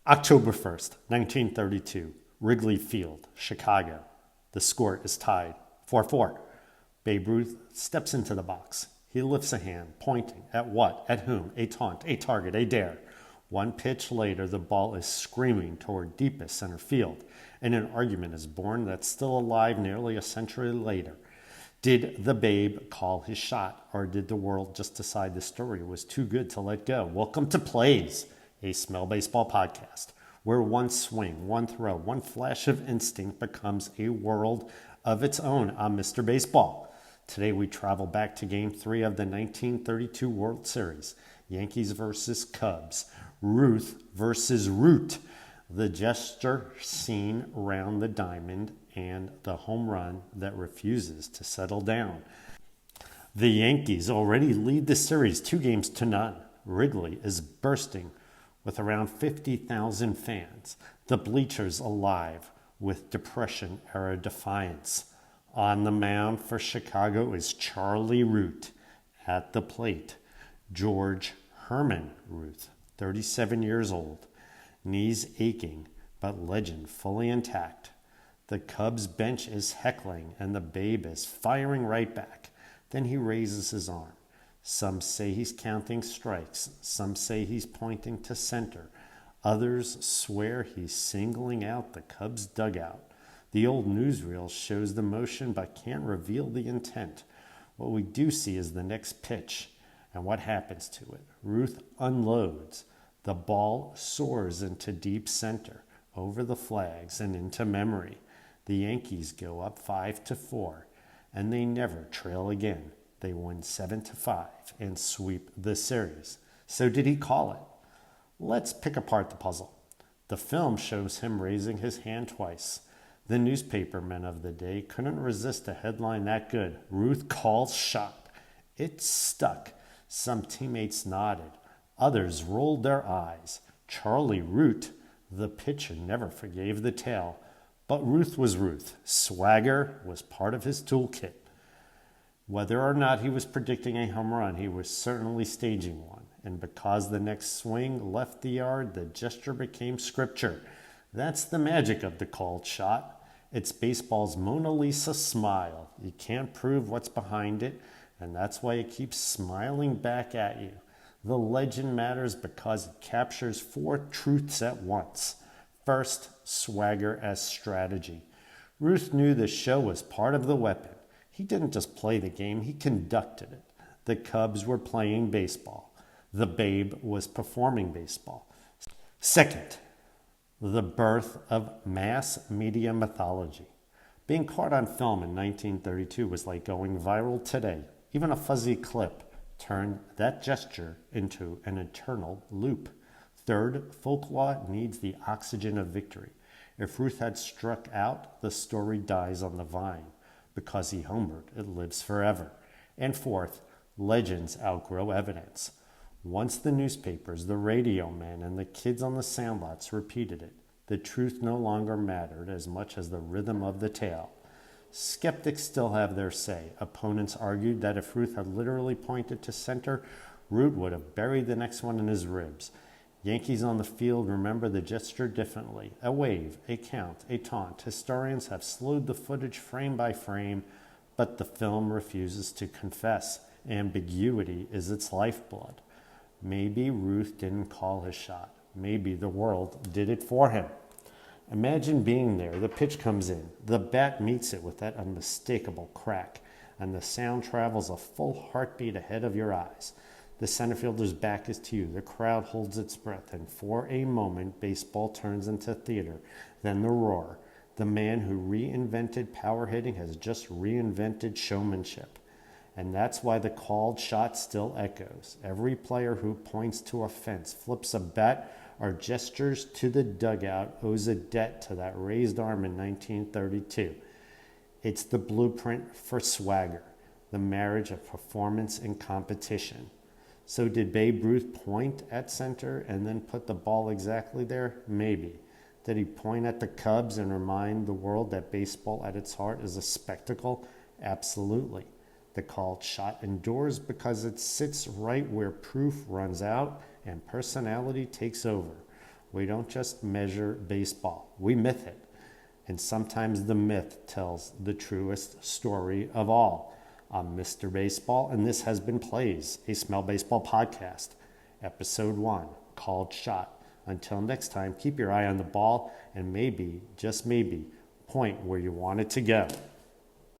October 1st, 1932, Wrigley Field, Chicago. The score is tied 4-4. Babe Ruth steps into the box. He lifts a hand, pointing at what, at whom, a taunt, a target, a dare. One pitch later, the ball is screaming toward deepest center field, and an argument is born that's still alive nearly a century later. Did the Babe call his shot, or did the world just decide the story was too good to let go? Welcome to Plays, a Smell Baseball podcast, where one swing, one throw, one flash of instinct becomes a world of its own. I'm Mr. Baseball. Today we travel back to Game 3 of the 1932 World Series. Yankees versus Cubs. Ruth versus Root. The gesture seen round the diamond and the home run that refuses to settle down. The Yankees already lead the series 2-0. Wrigley is bursting with around 50,000 fans. The bleachers alive with Depression-era defiance. On the mound for Chicago is Charlie Root. At the plate, George Herman Ruth, 37 years old. Knees aching, but legend fully intact. The Cubs bench is heckling, and the Babe is firing right back. Then he raises his arm. Some say he's counting strikes. Some say he's pointing to center. Others swear he's singling out the Cubs dugout. The old newsreel shows the motion but can't reveal the intent. What we do see is the next pitch and what happens to it. Ruth unloads. The ball soars into deep center, over the flags and into memory. The Yankees go up 5-4, and they never trail again. They win 7-5 and sweep the series. So did he call it? Let's pick apart the puzzle. The film shows him raising his hand twice. The newspapermen of the day couldn't resist a headline that good. Ruth calls shot. It stuck. Some teammates nodded. Others rolled their eyes. Charlie Root, the pitcher, never forgave the tale. But Ruth was Ruth. Swagger was part of his toolkit. Whether or not he was predicting a home run, he was certainly staging one. And because the next swing left the yard, the gesture became scripture. That's the magic of the called shot. It's baseball's Mona Lisa smile. You can't prove what's behind it, and that's why it keeps smiling back at you. The legend matters because it captures 4 truths at once. First, swagger as strategy. Ruth knew the show was part of the weapon. He didn't just play the game, he conducted it. The Cubs were playing baseball. The Babe was performing baseball. Second, the birth of mass media mythology. Being caught on film in 1932 was like going viral today. Even a fuzzy clip turned that gesture into an eternal loop. Third, folklore needs the oxygen of victory. If Ruth had struck out, the story dies on the vine. Because he homered, it lives forever. And fourth, legends outgrow evidence. Once the newspapers, the radio men, and the kids on the sandlots repeated it, the truth no longer mattered as much as the rhythm of the tale. Skeptics still have their say. Opponents argued that if Ruth had literally pointed to center, Root would have buried the next one in his ribs. Yankees on the field remember the gesture differently. A wave, a count, a taunt. Historians have slowed the footage frame by frame, but the film refuses to confess. Ambiguity is its lifeblood. Maybe Ruth didn't call his shot. Maybe the world did it for him. Imagine being there. The pitch comes in. The bat meets it with that unmistakable crack, and the sound travels a full heartbeat ahead of your eyes. The center fielder's back is to you. The crowd holds its breath, and for a moment, baseball turns into theater. Then the roar. The man who reinvented power hitting has just reinvented showmanship. And that's why the called shot still echoes. Every player who points to a fence, flips a bat, or gestures to the dugout owes a debt to that raised arm in 1932. It's the blueprint for swagger, the marriage of performance and competition. So did Babe Ruth point at center and then put the ball exactly there? Maybe. Did he point at the Cubs and remind the world that baseball at its heart is a spectacle? Absolutely. The called shot endures because it sits right where proof runs out and personality takes over. We don't just measure baseball, we myth it. And sometimes the myth tells the truest story of all. I'm Mr. Baseball, and this has been Plays, a Smell Baseball podcast, episode 1, called Shot. Until next time, keep your eye on the ball and maybe, just maybe, point where you want it to go.